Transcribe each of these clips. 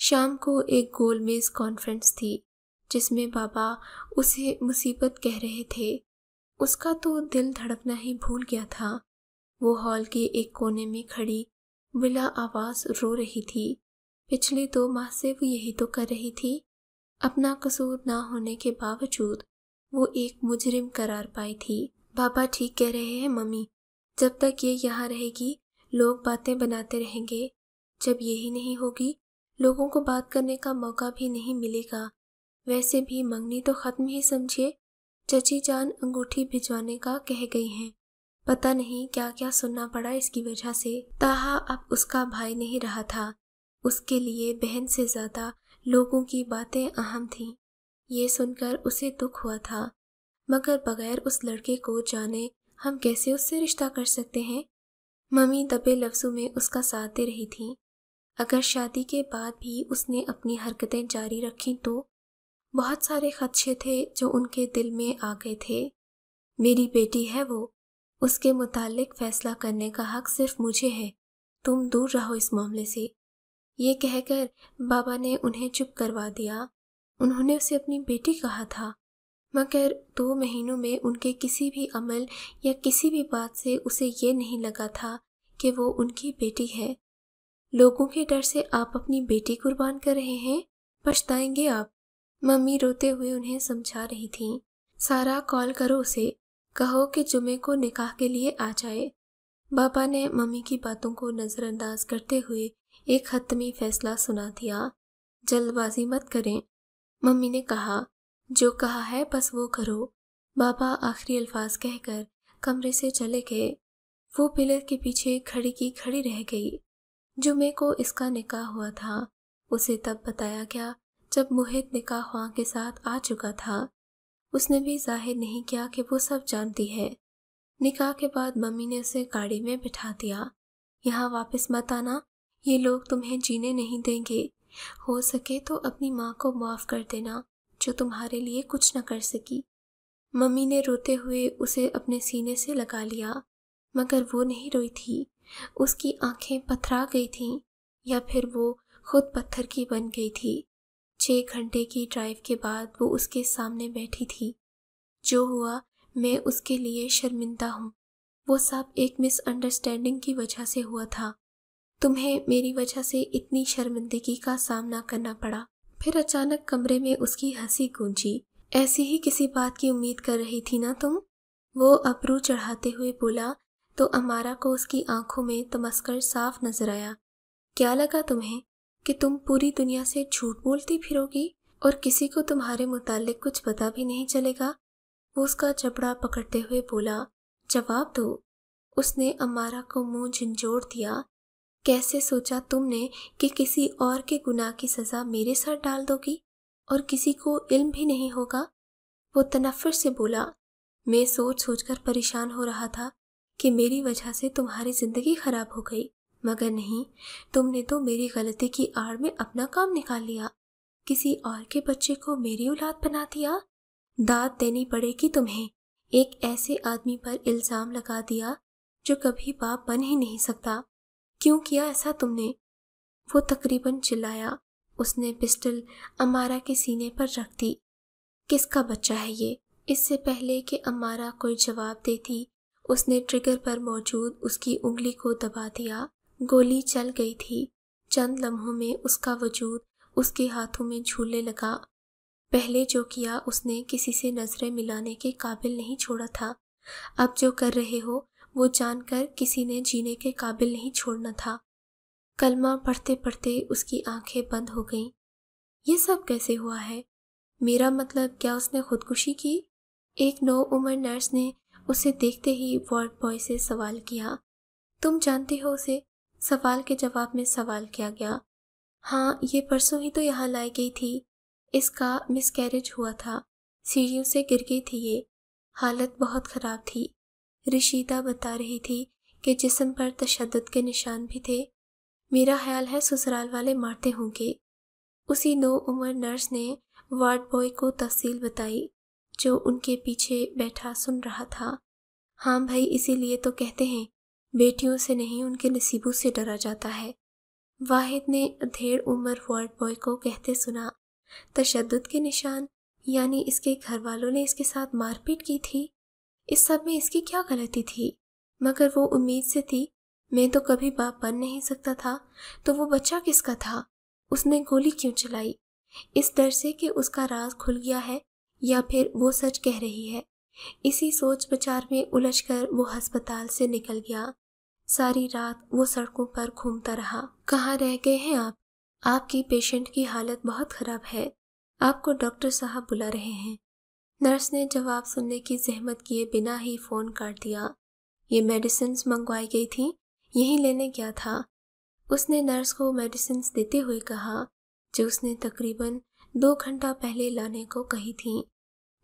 شام کو ایک گول میز کانفرنس تھی جس میں بابا اسے مصیبت کہہ رہے تھے۔ اس کا تو دل دھڑکنا ہی بھول گیا تھا۔ وہ ہال کے ایک کونے میں کھڑی بلا آواز رو رہی تھی۔ پچھلے 2 ماہ سے وہ یہی تو کر رہی تھی۔ اپنا قصور نہ ہونے کے باوجود وہ ایک مجرم قرار پائی تھی۔ بابا ٹھیک کہہ رہے ہیں ممی، جب تک یہ یہاں رہے گی لوگ باتیں بناتے رہیں گے۔ جب یہی نہیں ہوگی لوگوں کو بات کرنے کا موقع بھی نہیں ملے گا۔ ویسے بھی منگنی تو ختم ہی سمجھے۔ چچی جان انگوٹھی بھجوانے کا کہہ گئی ہیں۔ پتہ نہیں کیا کیا سننا پڑا اس کی وجہ سے۔ تاہا اب اس کا بھائی نہیں رہا تھا۔ اس کے لیے بہن سے زیادہ لوگوں کی باتیں اہم تھیں۔ یہ سن کر اسے دکھ ہوا تھا، مگر بغیر اس لڑکے کو جانے ہم کیسے اس سے رشتہ کر سکتے ہیں؟ ممی دبے لفظوں میں اس کا ساتھ دے رہی تھیں۔ اگر شادی کے بعد بھی اس نے اپنی حرکتیں جاری رکھیں تو بہت سارے خدشے تھے جو ان کے دل میں آ گئے تھے۔ میری بیٹی ہے وہ، اس کے متعلق فیصلہ کرنے کا حق صرف مجھے ہے، تم دور رہو اس معاملے سے۔ یہ کہہ کر بابا نے انہیں چپ کروا دیا۔ انہوں نے اسے اپنی بیٹی کہا تھا، مگر 2 مہینوں میں ان کے کسی بھی عمل یا کسی بھی بات سے اسے یہ نہیں لگا تھا کہ وہ ان کی بیٹی ہے۔ لوگوں کے ڈر سے آپ اپنی بیٹی قربان کر رہے ہیں، پچھتائیں گے آپ۔ ممی روتے ہوئے انہیں سمجھا رہی تھیں۔ سارا کال کرو اسے، کہو کہ جمعے کو نکاح کے لیے آ جائے۔ بابا نے ممی کی باتوں کو نظر انداز کرتے ہوئے ایک حتمی فیصلہ سنا دیا۔ جلد بازی مت کریں، ممی نے کہا۔ جو کہا ہے بس وہ کرو۔ بابا آخری الفاظ کہہ کر کمرے سے چلے گئے۔ وہ پلر کے پیچھے کھڑی کی کھڑی رہ گئی۔ جمعے کو اس کا نکاح ہوا تھا۔ اسے تب بتایا گیا جب موہت نکاح خواں کے ساتھ آ چکا تھا۔ اس نے بھی ظاہر نہیں کیا کہ وہ سب جانتی ہے۔ نکاح کے بعد ممی نے اسے گاڑی میں بٹھا دیا۔ یہاں واپس مت آنا، یہ لوگ تمہیں جینے نہیں دیں گے۔ ہو سکے تو اپنی ماں کو معاف کر دینا جو تمہارے لیے کچھ نہ کر سکی۔ ممی نے روتے ہوئے اسے اپنے سینے سے لگا لیا، مگر وہ نہیں روئی تھی۔ اس کی آنکھیں پتھرا گئی تھیں، یا پھر وہ خود پتھر کی بن گئی تھی۔ 6 گھنٹے کی ڈرائیو کے بعد وہ اس کے سامنے بیٹھی تھی۔ جو ہوا میں اس کے لیے شرمندہ ہوں۔ وہ سب ایک مس انڈرسٹینڈنگ کی وجہ سے ہوا تھا۔ تمہیں میری وجہ سے اتنی شرمندگی کا سامنا کرنا پڑا۔ پھر اچانک کمرے میں اس کی ہنسی گونجی۔ ایسی ہی کسی بات کی امید کر رہی تھی نا تم؟ وہ ابرو چڑھاتے ہوئے بولا تو امارا کو اس کی آنکھوں میں تمسکر صاف نظر آیا۔ کیا لگا تمہیں کہ تم پوری دنیا سے جھوٹ بولتی پھرو گی اور کسی کو تمہارے متعلق کچھ پتا بھی نہیں چلے گا؟ وہ اس کا جبڑا پکڑتے ہوئے بولا، جواب دو۔ اس نے امارا کو منہ جھنجھوڑ دیا۔ کیسے سوچا تم نے کہ کسی اور کے گناہ کی سزا میرے سر ڈال دو گی اور کسی کو علم بھی نہیں ہوگا؟ وہ تنفر سے بولا، میں سوچ سوچ کر پریشان ہو رہا تھا کہ میری وجہ سے تمہاری زندگی خراب ہو گئی، مگر نہیں، تم نے تو میری غلطی کی آڑ میں اپنا کام نکال لیا، کسی اور کے بچے کو میری اولاد بنا دیا۔ داد دینی پڑے گی تمہیں، ایک ایسے آدمی پر الزام لگا دیا جو کبھی باپ بن ہی نہیں سکتا۔ کیوں کیا ایسا تم نے؟ وہ تقریباً چلایا۔ اس نے پسٹل امارا کے سینے پر رکھ دی۔ کس کا بچہ ہے یہ؟ اس سے پہلے کہ امارا کوئی جواب دیتی اس نے ٹریگر پر موجود اس کی انگلی کو دبا دیا۔ گولی چل گئی تھی۔ چند لمحوں میں اس کا وجود اس کے ہاتھوں میں جھولنے لگا۔ پہلے جو کیا اس نے کسی سے نظریں ملانے کے قابل نہیں چھوڑا تھا، اب جو کر رہے ہو وہ جان کر کسی نے جینے کے قابل نہیں چھوڑنا تھا۔ کلمہ پڑھتے پڑھتے اس کی آنکھیں بند ہو گئیں۔ یہ سب کیسے ہوا ہے؟ میرا مطلب کیا اس نے خودکشی کی؟ ایک نو عمر نرس نے اسے دیکھتے ہی وارڈ بوائے سے سوال کیا، تم جانتے ہو اسے؟ سوال کے جواب میں سوال کیا گیا۔ ہاں، یہ پرسوں ہی تو یہاں لائی گئی تھی۔ اس کا مس کیریج ہوا تھا، سیڑھیوں سے گر گئی تھی یہ، حالت بہت خراب تھی۔ رشیدہ بتا رہی تھی کہ جسم پر تشدد کے نشان بھی تھے۔ میرا خیال ہے سسرال والے مارتے ہوں گے۔ اسی نو عمر نرس نے وارڈ بوائے کو تفصیل بتائی جو ان کے پیچھے بیٹھا سن رہا تھا۔ ہاں بھائی، اسی لیے تو کہتے ہیں بیٹیوں سے نہیں ان کے نصیبوں سے ڈرا جاتا ہے۔ واحد نے ادھیڑ عمر وارڈ بوائے کو کہتے سنا۔ تشدد کے نشان، یعنی اس کے گھر والوں نے اس کے ساتھ مار پیٹ کی تھی۔ اس سب میں اس کی کیا غلطی تھی؟ مگر وہ امید سے تھی، میں تو کبھی باپ بن نہیں سکتا تھا، تو وہ بچہ کس کا تھا؟ اس نے گولی کیوں چلائی؟ اس ڈر سے کہ اس کا راز کھل گیا ہے یا پھر وہ سچ کہہ رہی ہے؟ اسی سوچ بچار میں الجھ کر وہ ہسپتال سے نکل گیا۔ ساری رات وہ سڑکوں پر گھومتا رہا۔ کہاں رہ گئے ہیں آپ کی پیشنٹ کی حالت بہت خراب ہے، آپ کو ڈاکٹر صاحب بلا رہے ہیں۔ نرس نے جواب سننے کی زحمت کیے بنا ہی فون کاٹ دیا۔ یہ میڈیسنز منگوائی گئی تھی، یہی لینے گیا تھا۔ اس نے نرس کو میڈیسنز دیتے ہوئے کہا جو اس نے تقریباً 2 گھنٹہ پہلے لانے کو کہی تھیں۔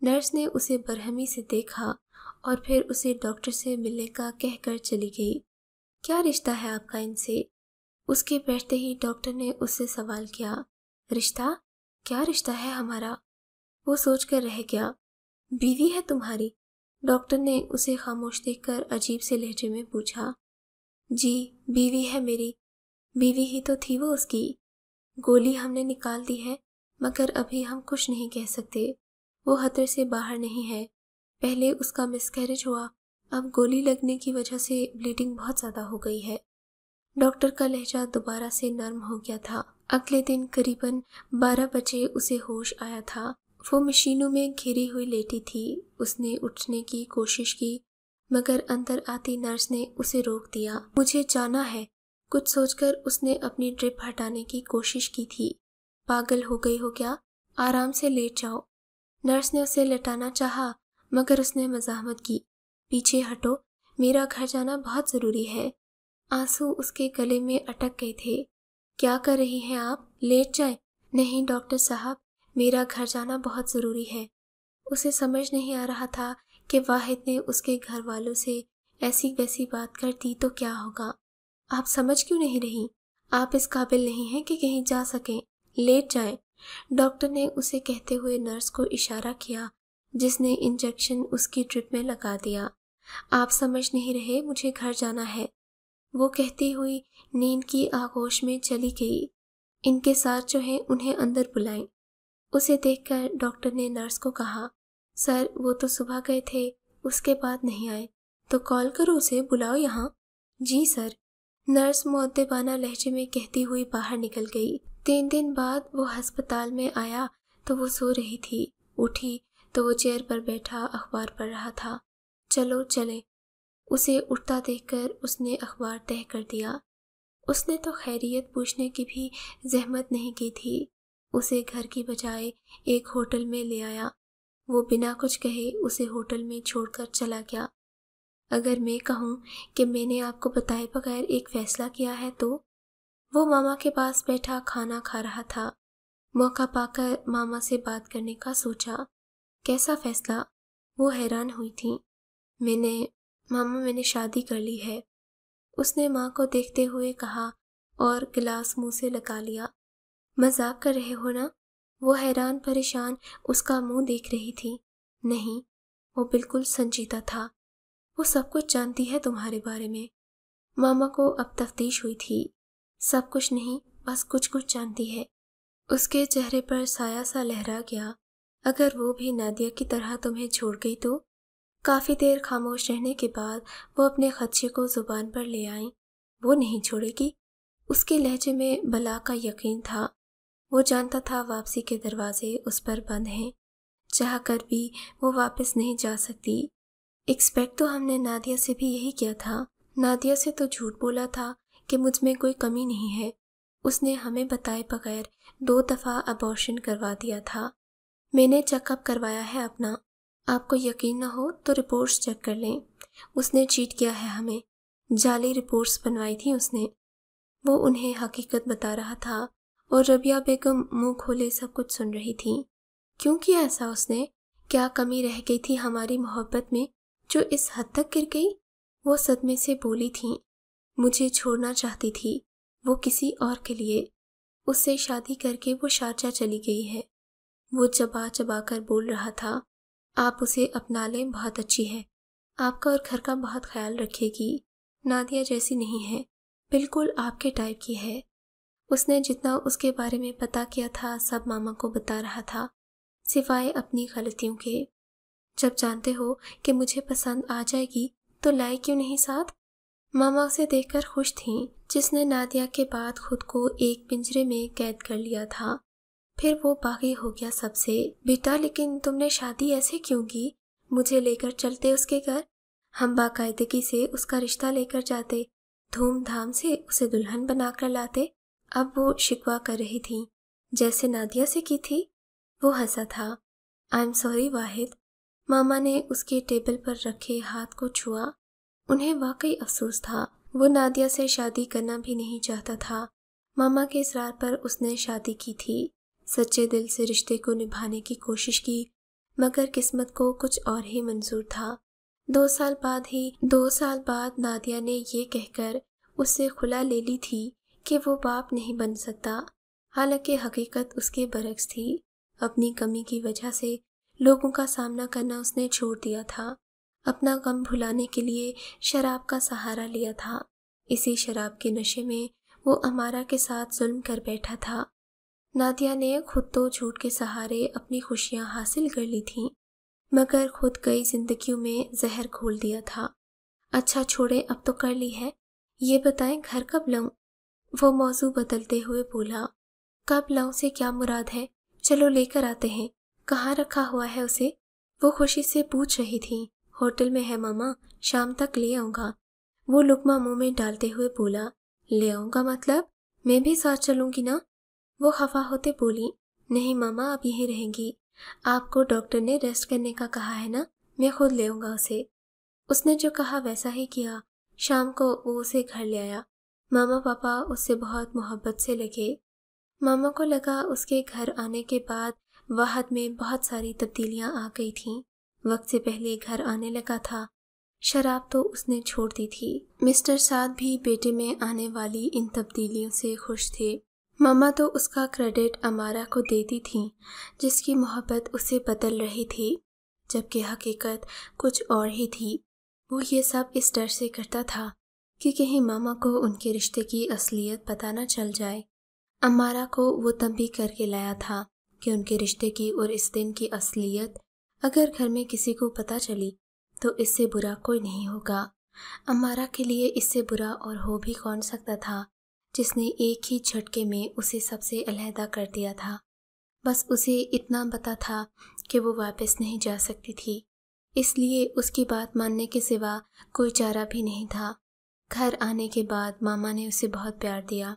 نرس نے اسے برہمی سے دیکھا اور پھر اسے ڈاکٹر سے ملنے کا کہہ کر چلی گئی۔ کیا رشتہ ہے آپ کا ان سے؟ اس کے بیٹھتے ہی ڈاکٹر نے اس سے سوال کیا۔ رشتہ؟ کیا رشتہ ہے ہمارا؟ وہ سوچ کر رہ گیا۔ بیوی ہے تمہاری؟ ڈاکٹر نے اسے خاموش دیکھ کر عجیب سے لہجے میں پوچھا۔ جی بیوی ہے میری، بیوی ہی تو تھی وہ اس کی۔ گولی ہم نے نکال دی ہے مگر ابھی ہم کچھ نہیں کہہ سکتے، وہ خطرے سے باہر نہیں ہے۔ پہلے اس کا مسکیریج ہوا، اب گولی لگنے کی وجہ سے بلیڈنگ بہت زیادہ ہو گئی ہے۔ ڈاکٹر کا لہجہ دوبارہ سے نرم ہو گیا تھا۔ اگلے دن قریباً 12 بجے اسے ہوش آیا تھا۔ وہ مشینوں میں گھری ہوئی لیٹی تھی۔ اس نے اٹھنے کی کوشش کی مگر اندر آتی نرس نے اسے روک دیا۔ مجھے جانا ہے، کچھ سوچ کر اس نے اپنی ڈرپ ہٹانے کی کوشش کی تھی۔ پاگل ہو گئی ہو کیا؟ آرام سے لیٹ جاؤ۔ نرس نے اسے لٹانا چاہا مگر اس نے مزاحمت کی۔ پیچھے ہٹو، میرا گھر جانا بہت ضروری ہے۔ آنسو اس کے گلے میں اٹک گئے تھے۔ کیا کر رہی ہیں آپ؟ لیٹ جائیں۔ نہیں ڈاکٹر صاحب، میرا گھر جانا بہت ضروری ہے۔ اسے سمجھ نہیں آ رہا تھا کہ واحد نے اس کے گھر والوں سے ایسی ویسی بات کر دی تو کیا ہوگا۔ آپ سمجھ کیوں نہیں رہی؟ آپ اس قابل نہیں ہیں کہ کہیں جا سکیں، لیٹ جائیں۔ ڈاکٹر نے اسے کہتے ہوئے نرس کو اشارہ کیا جس نے انجیکشن اس کی ڈرپ میں لگا دیا۔ آپ سمجھ نہیں رہے، مجھے گھر جانا ہے، وہ کہتی ہوئی نیند کی آغوش میں چلی گئی۔ ان کے ساتھ جو ہیں انہیں اندر بلائیں۔ اسے دیکھ کر ڈاکٹر نے نرس کو کہا، سر وہ تو صبح گئے تھے، اس کے بعد نہیں آئے، تو کال کرو اسے، بلاؤ یہاں۔ جی سر، نرس مؤدبانہ لہجے میں کہتی ہوئی باہر نکل گئی۔ 3 دن بعد وہ ہسپتال میں آیا تو وہ سو رہی تھی۔ اٹھی تو وہ چیئر پر بیٹھا اخبار پڑھ رہا تھا۔ چلو چلیں۔ اسے اٹھتا دیکھ کر اس نے اخبار تہہ کر دیا۔ اس نے تو خیریت پوچھنے کی بھی زحمت نہیں کی تھی۔ اسے گھر کی بجائے ایک ہوٹل میں لے آیا۔ وہ بنا کچھ کہے اسے ہوٹل میں چھوڑ کر چلا گیا۔ اگر میں کہوں کہ میں نے آپ کو بتائے بغیر ایک فیصلہ کیا ہے تو؟ وہ ماما کے پاس بیٹھا کھانا کھا رہا تھا۔ موقع پا کر ماما سے بات کرنے کا سوچا۔ کیسا فیصلہ؟ وہ حیران ہوئی تھی۔ میں نے شادی کر لی ہے، اس نے ماں کو دیکھتے ہوئے کہا اور گلاس منہ سے لگا لیا۔ مذاق کر رہے ہو نا؟ وہ حیران پریشان اس کا منہ دیکھ رہی تھی۔ نہیں، وہ بالکل سنجیدہ تھا۔ وہ سب کچھ جانتی ہے تمہارے بارے میں۔ ماما کو اب تفتیش ہوئی تھی۔ سب کچھ نہیں، بس کچھ کچھ جانتی ہے۔ اس کے چہرے پر سایہ سا لہرا گیا۔ اگر وہ بھی نادیہ کی طرح تمہیں چھوڑ گئی تو؟ کافی دیر خاموش رہنے کے بعد وہ اپنے خدشے کو زبان پر لے آئیں۔ وہ نہیں چھوڑے گی؟ اس کے لہجے میں بلا کا یقین تھا۔ وہ جانتا تھا واپسی کے دروازے اس پر بند ہیں، چاہ کر بھی وہ واپس نہیں جا سکتی۔ ایکسپیکٹ تو ہم نے نادیہ سے بھی یہی کیا تھا۔ نادیہ سے تو جھوٹ بولا تھا کہ مجھ میں کوئی کمی نہیں ہے۔ اس نے ہمیں بتائے بغیر 2 دفعہ ابارشن کروا دیا تھا۔ میں نے چیک اپ کروایا ہے اپنا، آپ کو یقین نہ ہو تو رپورٹس چیک کر لیں۔ اس نے چیٹ کیا ہے ہمیں، جعلی رپورٹس بنوائی تھی اس نے۔ وہ انہیں حقیقت بتا رہا تھا اور ربیہ بیگم منہ کھولے سب کچھ سن رہی تھی۔ کیوں کیا ایسا اس نے؟ کیا کمی رہ گئی تھی ہماری محبت میں جو اس حد تک گر گئی؟ وہ صدمے سے بولی تھیں، مجھے چھوڑنا چاہتی تھی وہ کسی اور کے لیے، اس سے شادی کر کے وہ شارجہ چلی گئی ہے۔ وہ چبا چبا کر بول رہا تھا، آپ اسے اپنا لیں، بہت اچھی ہے، آپ کا اور گھر کا بہت خیال رکھے گی، نادیہ جیسی نہیں ہے، بالکل آپ کے ٹائپ کی ہے۔ اس نے جتنا اس کے بارے میں پتا کیا تھا سب ماما کو بتا رہا تھا، سوائے اپنی غلطیوں کے۔ جب جانتے ہو کہ مجھے پسند آ جائے گی تو لائے کیوں نہیں ساتھ؟ ماما اسے دیکھ کر خوش تھیں، جس نے نادیہ کے بعد خود کو ایک پنجرے میں قید کر لیا تھا۔ پھر وہ باغی ہو گیا سب سے۔ بیٹا لیکن تم نے شادی ایسے کیوں کی؟ مجھے لے کر چلتے اس کے گھر، ہم باقاعدگی سے اس کا رشتہ لے کر جاتے، دھوم دھام سے اسے دلہن بنا کر لاتے۔ اب وہ شکوہ کر رہی تھی جیسے نادیہ سے کی تھی۔ وہ ہنسا تھا۔ آئی ایم سوری واحد۔ ماما نے اس کے ٹیبل پر رکھے ہاتھ کو چھوا۔ انہیں واقعی افسوس تھا، وہ نادیہ سے شادی کرنا بھی نہیں چاہتا تھا۔ ماما کے اصرار پر اس نے شادی کی تھی، سچے دل سے رشتے کو نبھانے کی کوشش کی، مگر قسمت کو کچھ اور ہی منظور تھا۔ 2 سال بعد نادیہ نے یہ کہہ کر اس سے خلا لے لی تھی کہ وہ باپ نہیں بن سکتا، حالانکہ حقیقت اس کے برعکس تھی۔ اپنی کمی کی وجہ سے لوگوں کا سامنا کرنا اس نے چھوڑ دیا تھا، اپنا غم بھلانے کے لیے شراب کا سہارا لیا تھا۔ اسی شراب کے نشے میں وہ امارہ کے ساتھ ظلم کر بیٹھا تھا۔ نادیہ نے خود تو جھوٹ کے سہارے اپنی خوشیاں حاصل کر لی تھیں، مگر خود کئی زندگیوں میں زہر گھول دیا تھا۔ اچھا چھوڑے، اب تو کر لی ہے، یہ بتائیں گھر کب لاؤں؟ وہ موضوع بدلتے ہوئے بولا۔ کب لاؤں سے کیا مراد ہے؟ چلو لے کر آتے ہیں۔ کہاں رکھا ہوا ہے اسے؟ وہ خوشی سے پوچھ رہی تھی۔ ہوٹل میں ہے ماما، شام تک لے آؤں گا۔ وہ لقمہ منہ میں ڈالتے ہوئے بولا۔ لے آؤں گا مطلب؟ میں بھی ساتھ چلوں گی نا؟ وہ خفا ہوتے بولی۔ نہیں ماما، آپ یہیں رہیں گی، آپ کو ڈاکٹر نے ریسٹ کرنے کا کہا ہے نا، میں خود لے آؤں گا اسے۔ اس نے جو کہا ویسا ہی کیا۔ شام کو وہ اسے گھر لے آیا۔ ماما پاپا اس سے بہت محبت سے لگے۔ ماما کو لگا اس کے گھر آنے کے بعد واحد میں بہت ساری تبدیلیاں آ گئی تھیں۔ وقت سے پہلے گھر آنے لگا تھا، شراب تو اس نے چھوڑ دی تھی۔ مسٹر سعد بھی بیٹے میں آنے والی ان تبدیلیوں سے خوش تھے۔ ماما تو اس کا کریڈٹ امارہ کو دیتی تھیں، جس کی محبت اسے بدل رہی تھی، جبکہ حقیقت کچھ اور ہی تھی۔ وہ یہ سب اس ڈر سے کرتا تھا کہ کہیں ماما کو ان کے رشتے کی اصلیت پتہ نہ چل جائے۔ امارہ کو وہ تنبیہ کر کے لایا تھا کہ ان کے رشتے کی اور اس دن کی اصلیت اگر گھر میں کسی کو پتہ چلی تو اس سے برا کوئی نہیں ہوگا۔ امارہ کے لیے اس سے برا اور ہو بھی کون سکتا تھا، جس نے ایک ہی جھٹکے میں اسے سب سے علیحدہ کر دیا تھا۔ بس اسے اتنا پتہ تھا کہ وہ واپس نہیں جا سکتی تھی، اس لیے اس کی بات ماننے کے سوا کوئی چارہ بھی نہیں تھا۔ گھر آنے کے بعد ماما نے اسے بہت پیار دیا،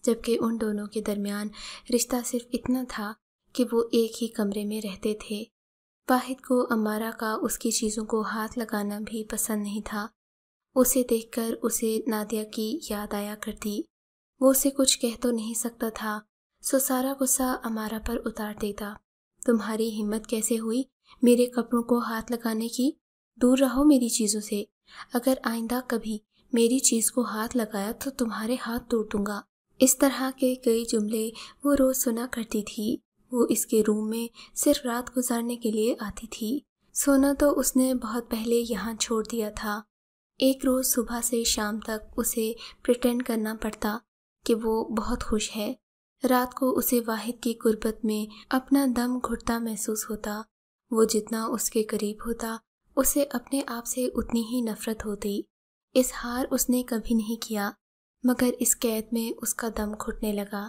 جبکہ ان دونوں کے درمیان رشتہ صرف اتنا تھا کہ وہ ایک ہی کمرے میں رہتے تھے۔ واحد کو امارہ کا اس کی چیزوں کو ہاتھ لگانا بھی پسند نہیں تھا۔ اسے دیکھ کر اسے نادیہ کی یاد آیا کرتی۔ وہ اسے کچھ کہہ تو نہیں سکتا تھا، سو سارا غصہ امارہ پر اتار دیتا۔ تمہاری ہمت کیسے ہوئی میرے کپڑوں کو ہاتھ لگانے کی؟ دور رہو میری چیزوں سے، اگر آئندہ کبھی میری چیز کو ہاتھ لگایا تو تمہارے ہاتھ توڑ دوں گا۔ اس طرح کے کئی جملے وہ روز سنا کرتی تھی۔ وہ اس کے روم میں صرف رات گزارنے کے لیے آتی تھی، سونا تو اس نے بہت پہلے یہاں چھوڑ دیا تھا۔ ایک روز صبح سے شام تک اسے پریٹینڈ کرنا پڑتا کہ وہ بہت خوش ہے۔ رات کو اسے واحد کی قربت میں اپنا دم گھٹتا محسوس ہوتا۔ وہ جتنا اس کے قریب ہوتا اسے اپنے آپ سے اتنی ہی نفرت ہوتی۔ اظہار اس نے کبھی نہیں کیا، مگر اس قید میں اس کا دم گھٹنے لگا۔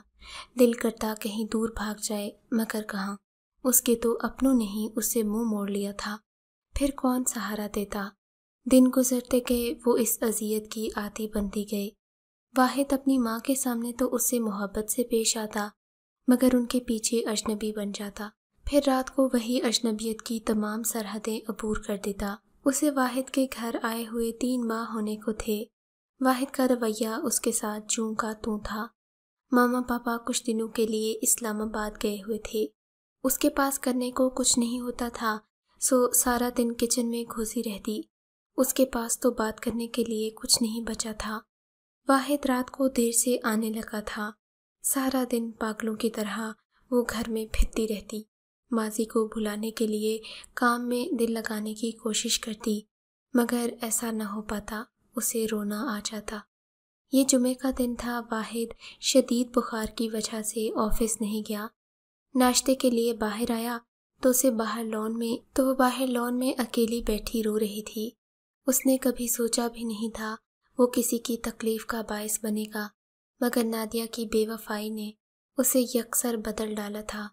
دل کرتا کہیں دور بھاگ جائے، مگر کہاں، اس کے تو اپنوں نے ہی اس سے منہ موڑ لیا تھا، پھر کون سہارا دیتا۔ دن گزرتے گئے وہ اس اذیت کی عادی بنتی گئی۔ واحد اپنی ماں کے سامنے تو اس سے محبت سے پیش آتا، مگر ان کے پیچھے اجنبی بن جاتا، پھر رات کو وہی اجنبیت کی تمام سرحدیں عبور کر دیتا۔ اسے واحد کے گھر آئے ہوئے 3 ماہ ہونے کو تھے۔ واحد کا رویہ اس کے ساتھ جوں کا توں تھا۔ ماما پاپا کچھ دنوں کے لیے اسلام آباد گئے ہوئے تھے۔ اس کے پاس کرنے کو کچھ نہیں ہوتا تھا، سو سارا دن کچن میں گھسی رہتی۔ اس کے پاس تو بات کرنے کے لیے کچھ نہیں بچا تھا۔ واحد رات کو دیر سے آنے لگا تھا۔ سارا دن پاگلوں کی طرح وہ گھر میں پھرتی رہتی، ماضی کو بھلانے کے لیے کام میں دل لگانے کی کوشش کرتی، مگر ایسا نہ ہو پاتا، اسے رونا آ جاتا۔ یہ جمعے کا دن تھا۔ واحد شدید بخار کی وجہ سے آفس نہیں گیا۔ ناشتے کے لیے باہر آیا تو وہ باہر لان میں اکیلی بیٹھی رو رہی تھی۔ اس نے کبھی سوچا بھی نہیں تھا وہ کسی کی تکلیف کا باعث بنے گا، مگر نادیہ کی بے وفائی نے اسے یکسر بدل ڈالا تھا۔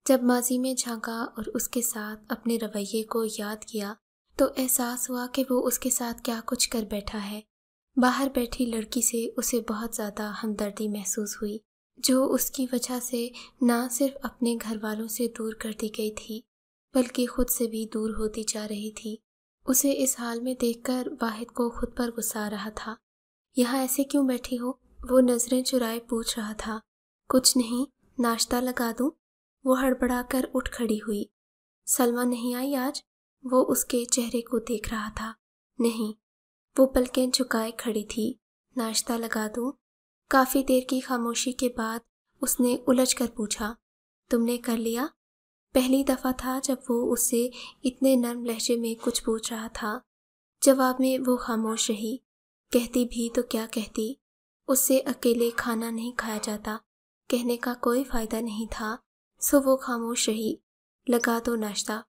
جب ماضی میں جھانکا اور اس کے ساتھ اپنے رویے کو یاد کیا تو احساس ہوا کہ وہ اس کے ساتھ کیا کچھ کر بیٹھا ہے۔ باہر بیٹھی لڑکی سے اسے بہت زیادہ ہمدردی محسوس ہوئی، جو اس کی وجہ سے نہ صرف اپنے گھر والوں سے دور کر دی گئی تھی بلکہ خود سے بھی دور ہوتی جا رہی تھی۔ اسے اس حال میں دیکھ کر واحد کو خود پر غصہ آ رہا تھا۔ یہاں ایسے کیوں بیٹھی ہو؟ وہ نظریں چرائے پوچھ رہا تھا۔ کچھ نہیں، ناشتہ لگا دوں؟ وہ ہڑبڑا کر اٹھ کھڑی ہوئی۔ سلمیٰ نہیں آئی آج؟ وہ اس کے چہرے کو دیکھ رہا تھا۔ نہیں۔ وہ پلکیں جھکائے کھڑی تھی۔ ناشتہ لگا دوں؟ کافی دیر کی خاموشی کے بعد اس نے الجھ کر پوچھا، تم نے کر لیا؟ پہلی دفعہ تھا جب وہ اس سے اتنے نرم لہجے میں کچھ پوچھ رہا تھا۔ جواب میں وہ خاموش رہی۔ کہتی بھی تو کیا کہتی؟ اس سے اکیلے کھانا نہیں کھایا جاتا، کہنے کا کوئی فائدہ نہیں تھا، سو وہ خاموش رہی۔ لگا دو ناشتہ۔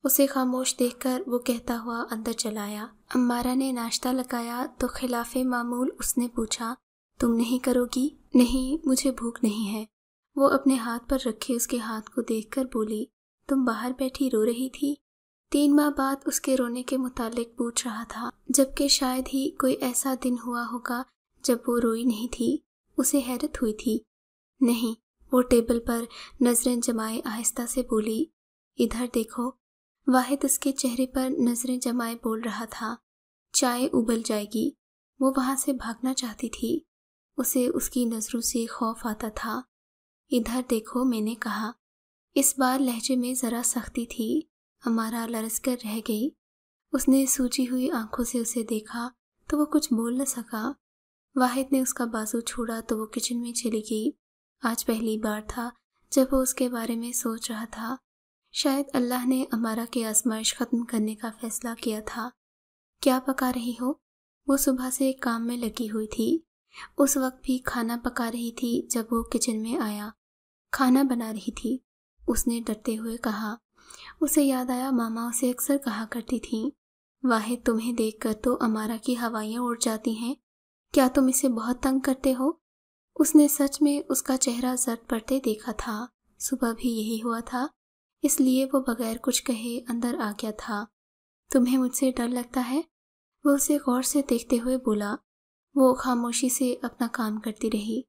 اسے خاموش دیکھ کر وہ کہتا ہوا اندر چلا آیا۔ امارہ نے ناشتہ لگایا تو خلاف معمول اس نے پوچھا، تم نہیں کرو گی؟ نہیں، مجھے بھوک نہیں ہے۔ وہ اپنے ہاتھ پر رکھے اس کے ہاتھ کو دیکھ کر بولی، تم باہر بیٹھی رو رہی تھی؟ 3 ماہ بعد اس کے رونے کے متعلق پوچھ رہا تھا، جبکہ شاید ہی کوئی ایسا دن ہوا ہوگا جب وہ روئی نہیں تھی۔ اسے حیرت ہوئی تھی۔ نہیں، وہ ٹیبل پر نظریں جمائے آہستہ سے بولی، ادھر دیکھو۔ واحد اس کے چہرے پر نظریں جمائے بول رہا تھا، چائے ابل جائے گی۔ وہ وہاں سے بھاگنا چاہتی تھی، اسے اس کی نظروں سے خوف آتا تھا۔ ادھر دیکھو، میں نے کہا۔ اس بار لہجے میں ذرا سختی تھی۔ امارہ لرز کر رہ گئی۔ اس نے سوجی ہوئی آنکھوں سے اسے دیکھا تو وہ کچھ بول نہ سکا۔ واحد نے اس کا بازو چھوڑا تو وہ کچن میں چلی گئی۔ آج پہلی بار تھا جب وہ اس کے بارے میں سوچ رہا تھا۔ شاید اللہ نے امارہ کی آزمائش ختم کرنے کا فیصلہ کیا تھا۔ کیا پکا رہی ہو؟ وہ صبح سے کام میں لگی ہوئی تھی۔ اس وقت بھی کھانا پکا رہی تھی جب وہ کچن میں آیا۔ کھانا بنا رہی تھی، اس نے ڈرتے ہوئے کہا۔ اسے یاد آیا ماما اسے اکثر کہا کرتی تھیں، واحد تمہیں دیکھ کر تو امارہ کی ہوائیاں اڑ جاتی ہیں، کیا تم اسے بہت تنگ کرتے ہو؟ اس نے سچ میں اس کا چہرہ زرد پڑتے دیکھا تھا۔ صبح بھی یہی ہوا تھا، اس لیے وہ بغیر کچھ کہے اندر آ گیا تھا۔ تمہیں مجھ سے ڈر لگتا ہے؟ وہ اسے غور سے دیکھتے ہوئے بولا۔ وہ خاموشی سے اپنا کام کرتی رہی۔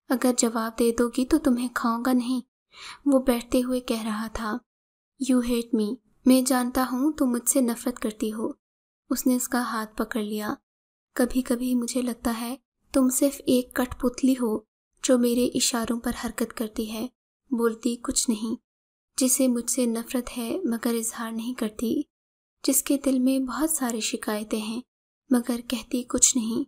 اگر جواب دے دو گی تو تمہیں کھاؤں گا نہیں، وہ بیٹھتے ہوئے کہہ رہا تھا۔ یو ہیٹ می، میں جانتا ہوں تم مجھ سے نفرت کرتی ہو۔ اس نے اس کا ہاتھ پکڑ لیا۔ کبھی کبھی مجھے لگتا ہے تم صرف ایک کٹ پتلی ہو جو میرے اشاروں پر حرکت کرتی ہے، بولتی کچھ نہیں، جسے مجھ سے نفرت ہے مگر اظہار نہیں کرتی، جس کے دل میں بہت ساری شکایتیں ہیں مگر کہتی کچھ نہیں،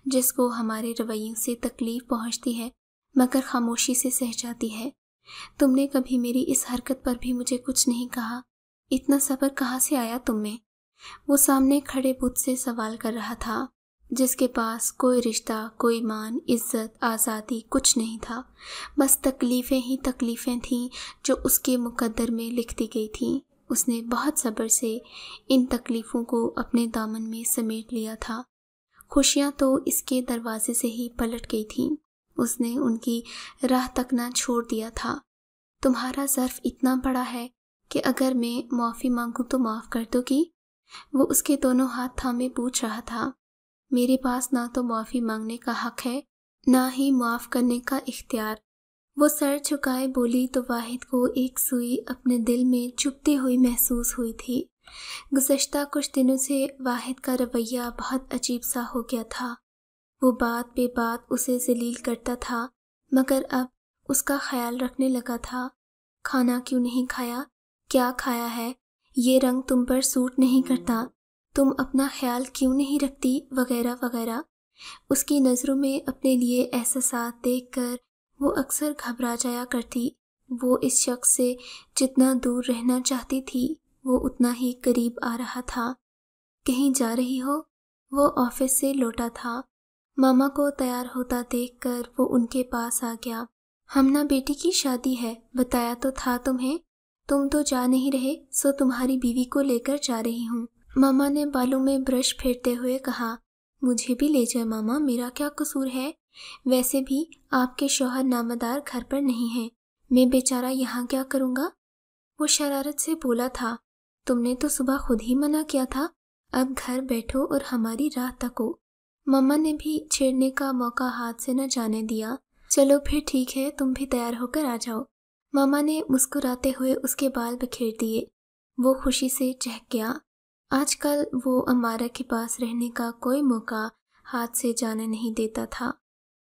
جس کو ہمارے رویوں سے تکلیف پہنچتی ہے مگر خاموشی سے سہ جاتی ہے۔ تم نے کبھی میری اس حرکت پر بھی مجھے کچھ نہیں کہا، اتنا صبر کہاں سے آیا تم میں؟ وہ سامنے کھڑے بت سے سوال کر رہا تھا، جس کے پاس کوئی رشتہ، کوئی مان، عزت، آزادی کچھ نہیں تھا، بس تکلیفیں ہی تکلیفیں تھیں جو اس کے مقدر میں لکھ دی گئی تھیں۔ اس نے بہت صبر سے ان تکلیفوں کو اپنے دامن میں سمیٹ لیا تھا۔ خوشیاں تو اس کے دروازے سے ہی پلٹ گئی تھیں، اس نے ان کی راہ تک نہ چھوڑ دیا تھا۔ تمہارا ظرف اتنا بڑا ہے کہ اگر میں معافی مانگوں تو معاف کر دو گی؟ وہ اس کے دونوں ہاتھ تھامے پوچھ رہا تھا۔ میرے پاس نہ تو معافی مانگنے کا حق ہے نہ ہی معاف کرنے کا اختیار، وہ سر جھکائے بولی تو واحد کو ایک سوئی اپنے دل میں چبھتی ہوئی محسوس ہوئی تھی۔ گزشتہ کچھ دنوں سے واحد کا رویہ بہت عجیب سا ہو گیا تھا۔ وہ بات بے بات اسے ذلیل کرتا تھا مگر اب اس کا خیال رکھنے لگا تھا۔ کھانا کیوں نہیں کھایا؟ کیا کھایا ہے؟ یہ رنگ تم پر سوٹ نہیں کرتا، تم اپنا خیال کیوں نہیں رکھتی، وغیرہ وغیرہ۔ اس کی نظروں میں اپنے لیے احساسات دیکھ کر وہ اکثر گھبرا جایا کرتی۔ وہ اس شخص سے جتنا دور رہنا چاہتی تھی وہ اتنا ہی قریب آ رہا تھا۔ کہیں جا رہی ہو؟ وہ آفس سے لوٹا تھا۔ ماما کو تیار ہوتا دیکھ کر وہ ان کے پاس آ گیا۔ ہم نا بیٹی کی شادی ہے، بتایا تو تھا تمہیں، تم تو جا نہیں رہے، سو تمہاری بیوی کو لے کر جا رہی ہوں۔ ماما نے بالوں میں برش پھیرتے ہوئے کہا، مجھے بھی لے جائے ماما، میرا کیا قصور ہے؟ ویسے بھی آپ کے شوہر نامدار گھر پر نہیں ہیں، میں بیچارہ یہاں کیا کروں گا؟ وہ شرارت سے بولا تھا، تم نے تو صبح خود ہی منع کیا تھا، اب گھر بیٹھو اور ہماری راہ تکو۔ ماما نے بھی چھیڑنے کا موقع ہاتھ سے نہ جانے دیا۔ چلو پھر ٹھیک ہے، تم بھی تیار ہو کر آ جاؤ۔ ماما نے مسکراتے ہوئے اس کے بال بکھیر دیے۔ وہ خوشی سے چہک گیا۔ آج کل وہ امارہ کے پاس رہنے کا کوئی موقع ہاتھ سے جانے نہیں دیتا تھا۔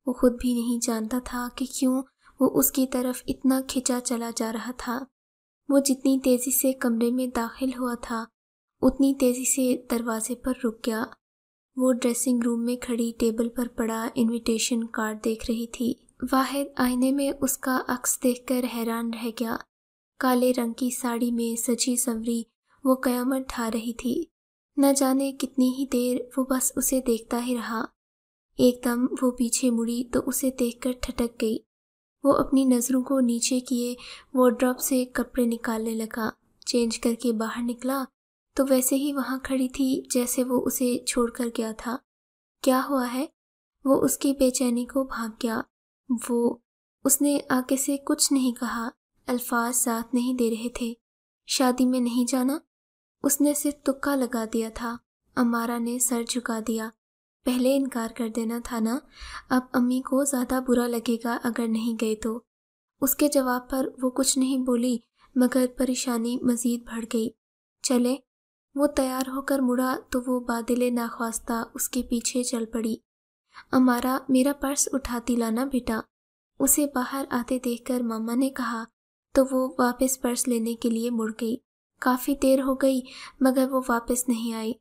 وہ خود بھی نہیں جانتا تھا کہ کیوں وہ اس کی طرف اتنا کھنچا چلا جا رہا تھا۔ وہ جتنی تیزی سے کمرے میں داخل ہوا تھا، اتنی تیزی سے دروازے پر رک گیا۔ وہ ڈریسنگ روم میں کھڑی ٹیبل پر پڑا انویٹیشن کارڈ دیکھ رہی تھی۔ واحد آئینے میں اس کا عکس دیکھ کر حیران رہ گیا۔ کالے رنگ کی ساڑی میں سجی سنوری وہ قیامت ڈھا رہی تھی۔ نہ جانے کتنی ہی دیر وہ بس اسے دیکھتا ہی رہا۔ ایک دم وہ پیچھے مڑی تو اسے دیکھ کر ٹھٹک گئی۔ وہ اپنی نظروں کو نیچے کیے وارڈروب سے کپڑے نکالنے لگا۔ چینج کر کے باہر نکلا تو ویسے ہی وہاں کھڑی تھی جیسے وہ اسے چھوڑ کر گیا تھا۔ کیا ہوا ہے؟ وہ اس کی بے چینی کو بھانپ گیا۔ اس نے آگے سے کچھ نہیں کہا، الفاظ ساتھ نہیں دے رہے تھے۔ شادی میں نہیں جانا؟ اس نے صرف تکا لگا دیا تھا۔ امارہ نے سر جھکا دیا۔ پہلے انکار کر دینا تھا نا، اب امی کو زیادہ برا لگے گا اگر نہیں گئے تو۔ اس کے جواب پر وہ کچھ نہیں بولی، مگر پریشانی مزید بڑھ گئی۔ چلے؟ وہ تیار ہو کر مڑا تو وہ بادل ناخواستہ اس کے پیچھے چل پڑی۔ امارہ، میرا پرس اٹھاتی لانا بیٹا۔ اسے باہر آتے دیکھ کر ماما نے کہا تو وہ واپس پرس لینے کے لیے مڑ گئی۔ کافی دیر ہو گئی مگر وہ واپس نہیں آئی۔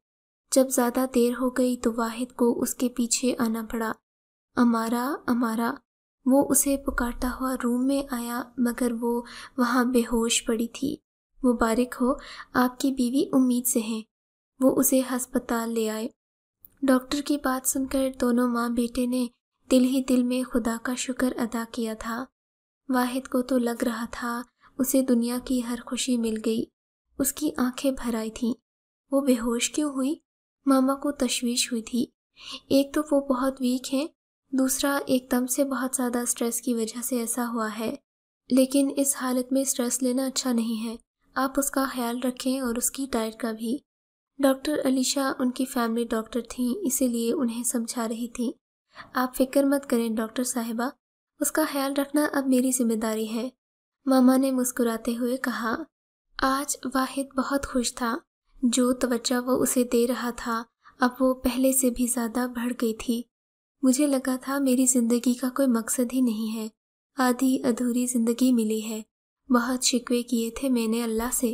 جب زیادہ دیر ہو گئی تو واحد کو اس کے پیچھے آنا پڑا۔ امارہ، امارہ، وہ اسے پکارتا ہوا روم میں آیا مگر وہ وہاں بے ہوش پڑی تھی۔ مبارک ہو، آپ کی بیوی امید سے ہیں۔ وہ اسے ہسپتال لے آئے۔ ڈاکٹر کی بات سن کر دونوں ماں بیٹے نے دل ہی دل میں خدا کا شکر ادا کیا تھا۔ واحد کو تو لگ رہا تھا اسے دنیا کی ہر خوشی مل گئی۔ اس کی آنکھیں بھر آئی تھیں۔ وہ بے ہوش کیوں ہوئی؟ ماما کو تشویش ہوئی تھی۔ ایک تو وہ بہت ویک ہیں، دوسرا ایک دم سے بہت زیادہ سٹریس کی وجہ سے ایسا ہوا ہے۔ لیکن اس حالت میں سٹریس لینا اچھا نہیں ہے، آپ اس کا خیال رکھیں اور اس کی ڈائٹ کا بھی۔ ڈاکٹر علیشہ ان کی فیملی ڈاکٹر تھیں، اسی لیے انہیں سمجھا رہی تھیں۔ آپ فکر مت کریں ڈاکٹر صاحبہ، اس کا خیال رکھنا اب میری ذمہ داری ہے، ماما نے مسکراتے ہوئے کہا۔ آج واحد بہت خوش تھا۔ جو توجہ وہ اسے دے رہا تھا اب وہ پہلے سے بھی زیادہ بڑھ گئی تھی۔ مجھے لگا تھا میری زندگی کا کوئی مقصد ہی نہیں ہے، آدھی ادھوری زندگی ملی ہے۔ بہت شکوے کیے تھے میں نے اللہ سے،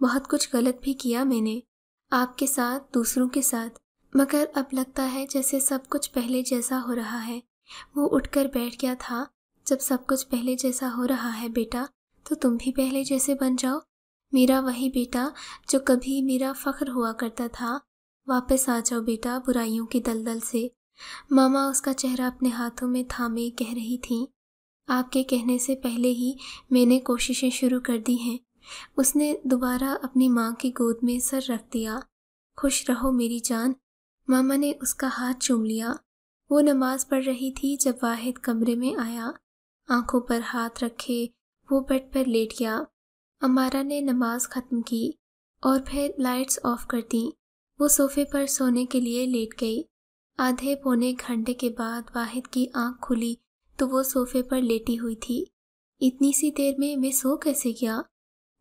بہت کچھ غلط بھی کیا میں نے، آپ کے ساتھ، دوسروں کے ساتھ، مگر اب لگتا ہے جیسے سب کچھ پہلے جیسا ہو رہا ہے۔ وہ اٹھ کر بیٹھ گیا تھا۔ جب سب کچھ پہلے جیسا ہو رہا ہے بیٹا تو تم بھی پہلے جیسے بن جاؤ، میرا وہی بیٹا جو کبھی میرا فخر ہوا کرتا تھا۔ واپس آ جاؤ بیٹا برائیوں کی دلدل سے۔ ماما اس کا چہرہ اپنے ہاتھوں میں تھامے کہہ رہی تھیں، آپ کے کہنے سے پہلے ہی میں نے کوششیں شروع کر دی ہیں۔ اس نے دوبارہ اپنی ماں کی گود میں سر رکھ دیا۔ خوش رہو میری جان۔ ماما نے اس کا ہاتھ چوم لیا۔ وہ نماز پڑھ رہی تھی جب واحد کمرے میں آیا۔ آنکھوں پر ہاتھ رکھے وہ بیڈ پر لیٹ گیا۔ امارہ نے نماز ختم کی اور پھر لائٹس آف کر دیں۔ وہ صوفے پر سونے کے لیے لیٹ گئی۔ آدھے پونے گھنٹے کے بعد واحد کی آنکھ کھلی تو وہ صوفے پر لیٹی ہوئی تھی۔ اتنی سی دیر میں سو کیسے گیا؟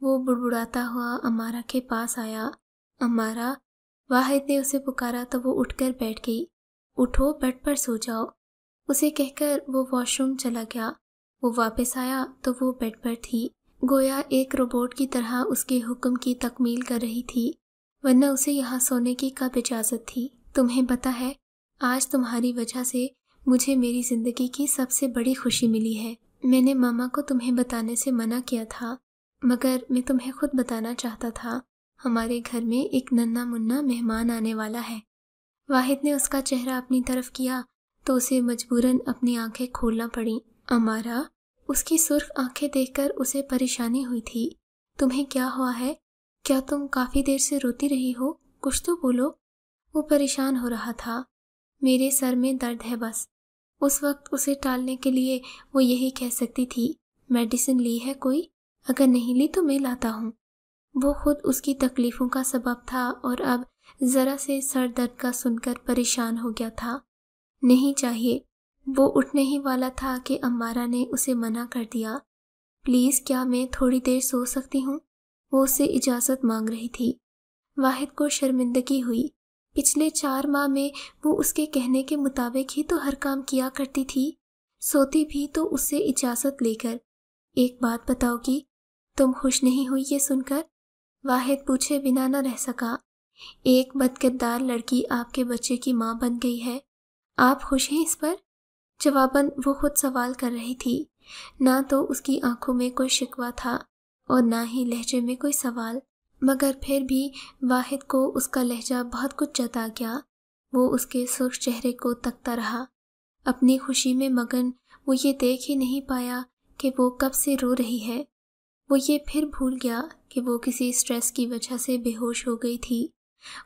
وہ بڑبڑاتا ہوا امارہ کے پاس آیا۔ امارہ، واحد نے اسے پکارا تو وہ اٹھ کر بیٹھ گئی۔ اٹھو، بیڈ پر سو جاؤ، اسے کہہ کر وہ واش روم چلا گیا۔ وہ واپس آیا تو وہ بیڈ پر تھی، گویا ایک روبوٹ کی طرح اس کے حکم کی تکمیل کر رہی تھی، ورنہ اسے یہاں سونے کی کب اجازت تھی؟ تمہیں پتہ ہے، آج تمہاری وجہ سے مجھے میری زندگی کی سب سے بڑی خوشی ملی ہے۔ میں نے ماما کو تمہیں بتانے سے منع کیا تھا، مگر میں تمہیں خود بتانا چاہتا تھا۔ ہمارے گھر میں ایک ننھا منا مہمان آنے والا ہے۔ واحد نے اس کا چہرہ اپنی طرف کیا تو اسے مجبوراً اپنی آنکھیں کھولنا پڑیں۔ امارا، اس کی سرخ آنکھیں دیکھ کر اسے پریشانی ہوئی تھی۔ تمہیں کیا ہوا ہے؟ کیا تم کافی دیر سے روتی رہی ہو؟ کچھ تو بولو۔ وہ پریشان ہو رہا تھا۔ میرے سر میں درد ہے بس۔ اس وقت اسے ٹالنے کے لیے وہ یہی کہہ سکتی تھی، میڈیسن لی ہے کوئی؟ اگر نہیں لی تو میں لاتا ہوں۔ وہ خود اس کی تکلیفوں کا سبب تھا اور اب ذرا سے سر درد کا سن کر پریشان ہو گیا تھا۔ نہیں چاہیے۔ وہ اٹھنے ہی والا تھا کہ امارا نے اسے منع کر دیا۔ پلیز کیا میں تھوڑی دیر سو سکتی ہوں؟ وہ اس سے اجازت مانگ رہی تھی۔ واحد کو شرمندگی ہوئی۔ پچھلے 4 ماہ میں وہ اس کے کہنے کے مطابق ہی تو ہر کام کیا کرتی تھی، سوتی بھی تو اس سے اجازت لے کر۔ ایک بات بتاؤ گی؟ تم خوش نہیں ہوئی یہ سن کر؟ واحد پوچھے بنا نہ رہ سکا۔ ایک بدکردار لڑکی آپ کے بچے کی ماں بن گئی ہے، آپ خوش ہیں اس پر؟ جواباً وہ خود سوال کر رہی تھی۔ نہ تو اس کی آنکھوں میں کوئی شکوہ تھا اور نہ ہی لہجے میں کوئی سوال، مگر پھر بھی واحد کو اس کا لہجہ بہت کچھ جتا گیا۔ وہ اس کے سرخ چہرے کو تکتا رہا۔ اپنی خوشی میں مگن وہ یہ دیکھ ہی نہیں پایا کہ وہ کب سے رو رہی ہے۔ وہ یہ پھر بھول گیا کہ وہ کسی سٹریس کی وجہ سے بے ہوش ہو گئی تھی۔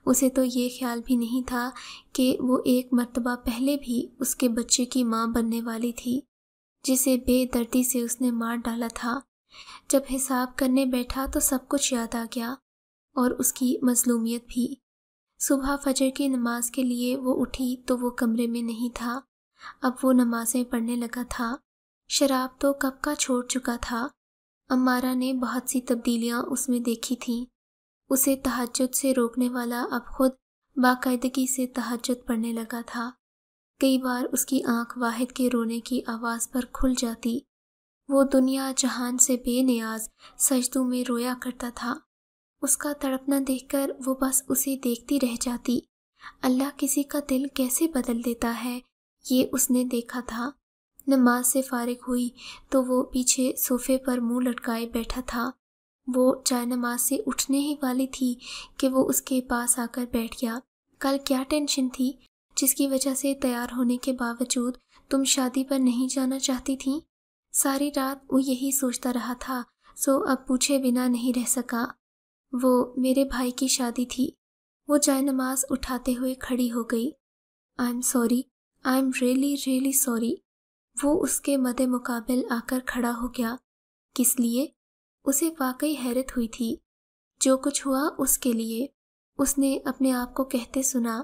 اسے تو یہ خیال بھی نہیں تھا کہ وہ ایک مرتبہ پہلے بھی اس کے بچے کی ماں بننے والی تھی، جسے بے دردی سے اس نے مار ڈالا تھا۔ جب حساب کرنے بیٹھا تو سب کچھ یاد آ گیا، اور اس کی مظلومیت بھی۔ صبح فجر کی نماز کے لیے وہ اٹھی تو وہ کمرے میں نہیں تھا۔ اب وہ نمازیں پڑھنے لگا تھا۔ شراب تو کب کا چھوڑ چکا تھا۔ امارا نے بہت سی تبدیلیاں اس میں دیکھی تھیں۔ اسے تہجد سے روکنے والا اب خود باقاعدگی سے تہجد پڑھنے لگا تھا۔ کئی بار اس کی آنکھ واحد کے رونے کی آواز پر کھل جاتی۔ وہ دنیا جہان سے بے نیاز سجدوں میں رویا کرتا تھا۔ اس کا تڑپنا دیکھ کر وہ بس اسے دیکھتی رہ جاتی۔ اللہ کسی کا دل کیسے بدل دیتا ہے، یہ اس نے دیکھا تھا۔ نماز سے فارغ ہوئی تو وہ پیچھے صوفے پر منہ لٹکائے بیٹھا تھا۔ وہ جائے نماز سے اٹھنے ہی والی تھی کہ وہ اس کے پاس آ کر بیٹھ گیا۔ کل کیا ٹینشن تھی جس کی وجہ سے تیار ہونے کے باوجود تم شادی پر نہیں جانا چاہتی تھی؟ ساری رات وہ یہی سوچتا رہا تھا، سو اب پوچھے بنا نہیں رہ سکا۔ وہ میرے بھائی کی شادی تھی۔ وہ جائے نماز اٹھاتے ہوئے کھڑی ہو گئی۔ I am sorry, I am really really sorry. وہ اس کے مد مقابل آ کر کھڑا ہو گیا۔ کس لیے؟ اسے واقعی حیرت ہوئی تھی۔ جو کچھ ہوا اس کے لیے۔ اس نے اپنے آپ کو کہتے سنا،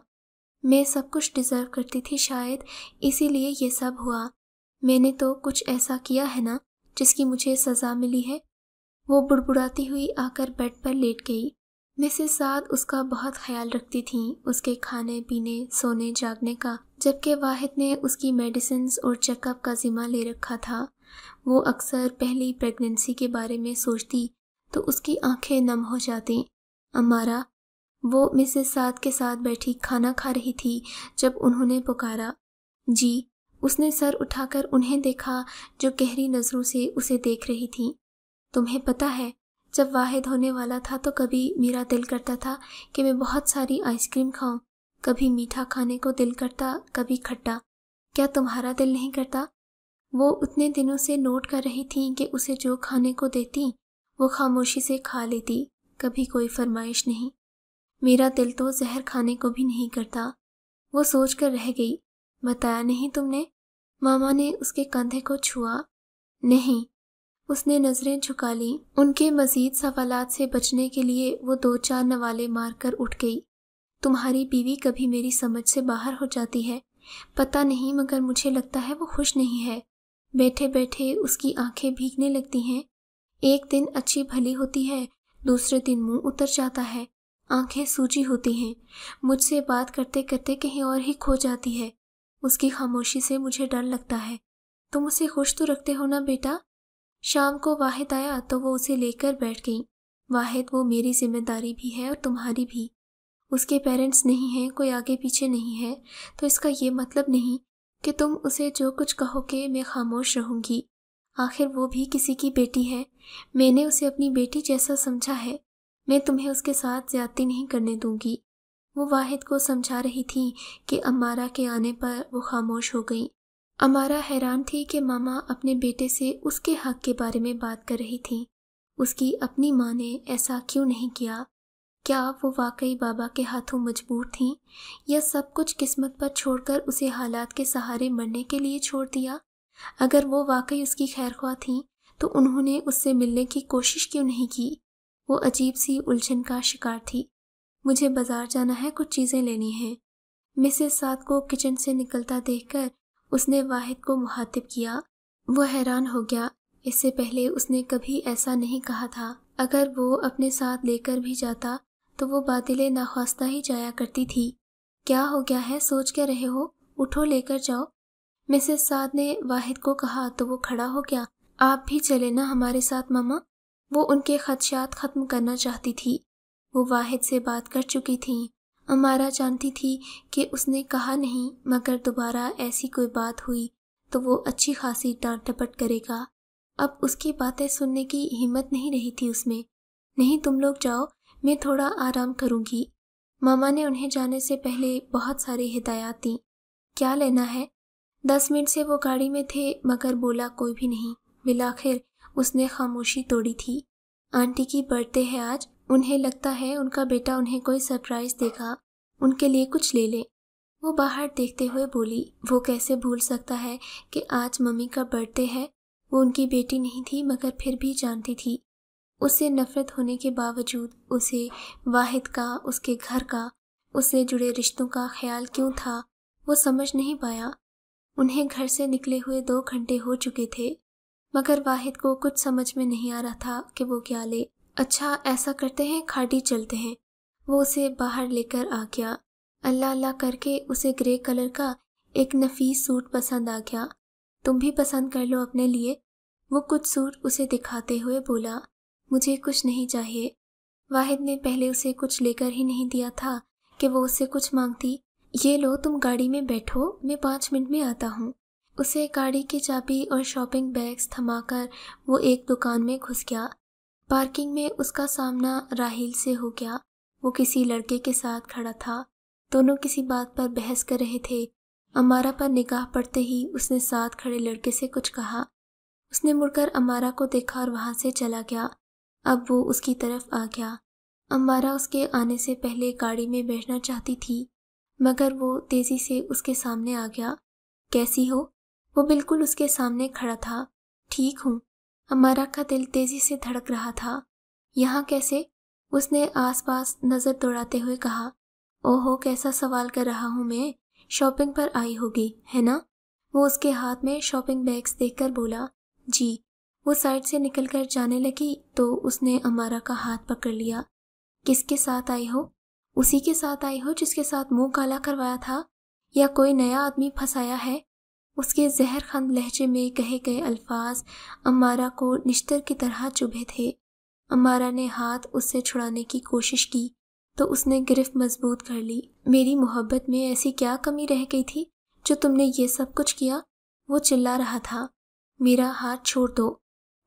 میں سب کچھ ڈیزرو کرتی تھی شاید، اسی لیے یہ سب ہوا۔ میں نے تو کچھ ایسا کیا ہے نا جس کی مجھے سزا ملی ہے۔ وہ بڑبڑاتی ہوئی آ کر بیڈ پر لیٹ گئی۔ مسز سعد اس کا بہت خیال رکھتی تھیں، اس کے کھانے پینے، سونے جاگنے کا، جبکہ واحد نے اس کی میڈیسنز اور چیک اپ کا ذمہ لے رکھا تھا۔ وہ اکثر پہلی پریگننسی کے بارے میں سوچتی تو اس کی آنکھیں نم ہو جاتیں۔ امارا، وہ مسز سعد کے ساتھ بیٹھی کھانا کھا رہی تھی جب انہوں نے پکارا۔ جی، اس نے سر اٹھا کر انہیں دیکھا جو گہری نظروں سے اسے دیکھ رہی تھیں۔ تمہیں پتہ ہے، جب واحد ہونے والا تھا تو کبھی میرا دل کرتا تھا کہ میں بہت ساری آئس کریم کھاؤں، کبھی میٹھا کھانے کو دل کرتا، کبھی کھٹا۔ کیا تمہارا دل نہیں کرتا؟ وہ اتنے دنوں سے نوٹ کر رہی تھیں کہ اسے جو کھانے کو دیتی وہ خاموشی سے کھا لیتی، کبھی کوئی فرمائش نہیں۔ میرا دل تو زہر کھانے کو بھی نہیں کرتا۔ وہ سوچ کر رہ گئی۔ بتایا نہیں تم نے؟ ماما نے اس کے کندھے کو چھوا۔ نہیں۔ اس نے نظریں جھکا لیں۔ ان کے مزید سوالات سے بچنے کے لیے وہ 2-4 نوالے مار کر اٹھ گئی۔ تمہاری بیوی کبھی میری سمجھ سے باہر ہو جاتی ہے، پتہ نہیں، مگر مجھے لگتا ہے وہ خوش نہیں ہے۔ بیٹھے بیٹھے اس کی آنکھیں بھیگنے لگتی ہیں۔ ایک دن اچھی بھلی ہوتی ہے، دوسرے دن منہ اتر جاتا ہے، آنکھیں سوجی ہوتی ہیں، مجھ سے بات کرتے کرتے کہیں اور ہی کھو جاتی ہے۔ اس کی خاموشی سے مجھے ڈر لگتا ہے۔ تم اسے خوش تو رکھتے ہو نا بیٹا؟ شام کو واحد آیا تو وہ اسے لے کر بیٹھ گئیں۔ واحد، وہ میری ذمہ داری بھی ہے اور تمہاری بھی۔ اس کے پیرنٹس نہیں ہیں، کوئی آگے پیچھے نہیں ہے، تو اس کا یہ مطلب نہیں کہ تم اسے جو کچھ کہو کہ میں خاموش رہوں گی۔ آخر وہ بھی کسی کی بیٹی ہے، میں نے اسے اپنی بیٹی جیسا سمجھا ہے۔ میں تمہیں اس کے ساتھ زیادتی نہیں کرنے دوں گی۔ وہ واحد کو سمجھا رہی تھی کہ امارہ کے آنے پر وہ خاموش ہو گئی۔ امارہ حیران تھی کہ ماما اپنے بیٹے سے اس کے حق کے بارے میں بات کر رہی تھی۔ اس کی اپنی ماں نے ایسا کیوں نہیں کیا؟ کیا وہ واقعی بابا کے ہاتھوں مجبور تھیں، یا سب کچھ قسمت پر چھوڑ کر اسے حالات کے سہارے مرنے کے لیے چھوڑ دیا؟ اگر وہ واقعی اس کی خیر خواہ تھیں تو انہوں نے اس سے ملنے کی کوشش کیوں نہیں کی؟ وہ عجیب سی الجھن کا شکار تھی۔ مجھے بازار جانا ہے، کچھ چیزیں لینی ہیں۔ مسز سعد کو کچن سے نکلتا دیکھ کر اس نے واحد کو مخاطب کیا۔ وہ حیران ہو گیا، اس سے پہلے اس نے کبھی ایسا نہیں کہا تھا۔ اگر وہ اپنے ساتھ لے کر بھی جاتا تو وہ بادل ناخواستہ ہی جایا کرتی تھی۔ کیا ہو گیا ہے، سوچ کیا رہے ہو؟ اٹھو، لے کر جاؤ۔ مسز سعد نے واحد کو کہا تو وہ کھڑا ہو گیا۔ آپ بھی چلے نا ہمارے ساتھ ماما۔ وہ ان کے خدشات ختم کرنا چاہتی تھی۔ وہ واحد سے بات کر چکی تھیں۔ امارہ جانتی تھی کہ اس نے کہا نہیں، مگر دوبارہ ایسی کوئی بات ہوئی تو وہ اچھی خاصی ڈانٹ ڈپٹ کرے گا۔ اب اس کی باتیں سننے کی ہمت نہیں رہی تھی اس میں۔ نہیں، تم لوگ جاؤ، میں تھوڑا آرام کروں گی۔ ماما نے انہیں جانے سے پہلے بہت ساری ہدایات دیں۔ کیا لینا ہے؟ 10 منٹ سے وہ گاڑی میں تھے مگر بولا کوئی بھی نہیں۔ بالآخر اس نے خاموشی توڑی تھی۔ آنٹی کی برتھ ڈے ہے آج، انہیں لگتا ہے ان کا بیٹا انہیں کوئی سرپرائز دے گا، ان کے لیے کچھ لے لیں۔ وہ باہر دیکھتے ہوئے بولی، وہ کیسے بھول سکتا ہے کہ آج ممی کا برتھ ڈے ہے؟ وہ ان کی بیٹی نہیں تھی مگر پھر بھی جانتی تھی۔ اس سے نفرت ہونے کے باوجود اسے واحد کا، اس کے گھر کا، اس سے جڑے رشتوں کا خیال کیوں تھا، وہ سمجھ نہیں پایا۔ انہیں گھر سے نکلے ہوئے 2 گھنٹے ہو چکے تھے مگر واحد کو کچھ سمجھ میں نہیں آ رہا تھا کہ وہ کیا لے۔ اچھا ایسا کرتے ہیں، کھاٹی چلتے ہیں۔ وہ اسے باہر لے کر آ گیا۔ اللہ اللہ کر کے اسے گرے کلر کا ایک نفیس سوٹ پسند آ گیا۔ تم بھی پسند کر لو اپنے لیے۔ وہ کچھ سوٹ اسے دکھاتے ہوئے بولا، مجھے کچھ نہیں چاہیے۔ واحد نے پہلے اسے کچھ لے کر ہی نہیں دیا تھا کہ وہ اس سے کچھ مانگتی۔ یہ لو، تم گاڑی میں بیٹھو، میں 5 منٹ میں آتا ہوں۔ اسے گاڑی کی چابی اور شاپنگ بیگز تھما کر وہ ایک دکان میں گھس گیا۔ پارکنگ میں اس کا سامنا راحیل سے ہو گیا۔ وہ کسی لڑکے کے ساتھ کھڑا تھا۔ دونوں کسی بات پر بحث کر رہے تھے۔ امارہ پر نگاہ پڑتے ہی اس نے ساتھ کھڑے لڑکے سے کچھ کہا۔ اس نے مڑ کر امارہ کو دیکھا اور وہاں سے چلا گیا۔ اب وہ اس کی طرف آ گیا۔ امارہ اس کے آنے سے پہلے گاڑی میں بیٹھنا چاہتی تھی مگر وہ تیزی سے اس کے سامنے آ گیا۔ کیسی ہو؟ وہ بالکل اس کے سامنے کھڑا تھا۔ ٹھیک ہوں۔ امارہ کا دل تیزی سے دھڑک رہا تھا۔ یہاں کیسے؟ اس نے آس پاس نظر دوڑاتے ہوئے کہا۔ اوہو، کیسا سوال کر رہا ہوں میں، شاپنگ پر آئی ہوگی، ہے نا؟ وہ اس کے ہاتھ میں شاپنگ بیگز دیکھ کر بولا، جی۔ وہ سائڈ سے نکل کر جانے لگی تو اس نے امارہ کا ہاتھ پکڑ لیا۔ کس کے ساتھ آئی ہو؟ اسی کے ساتھ آئی ہو جس کے ساتھ منہ کالا کروایا تھا، یا کوئی نیا آدمی پھنسایا ہے؟ اس کے زہر خند لہجے میں کہے گئے الفاظ امارہ کو نشتر کی طرح چبھے تھے۔ امارہ نے ہاتھ اس سے چھڑانے کی کوشش کی تو اس نے گرفت مضبوط کر لی۔ میری محبت میں ایسی کیا کمی رہ گئی تھی جو تم نے یہ سب کچھ کیا؟ وہ چلا رہا تھا۔ میرا ہاتھ چھوڑ دو۔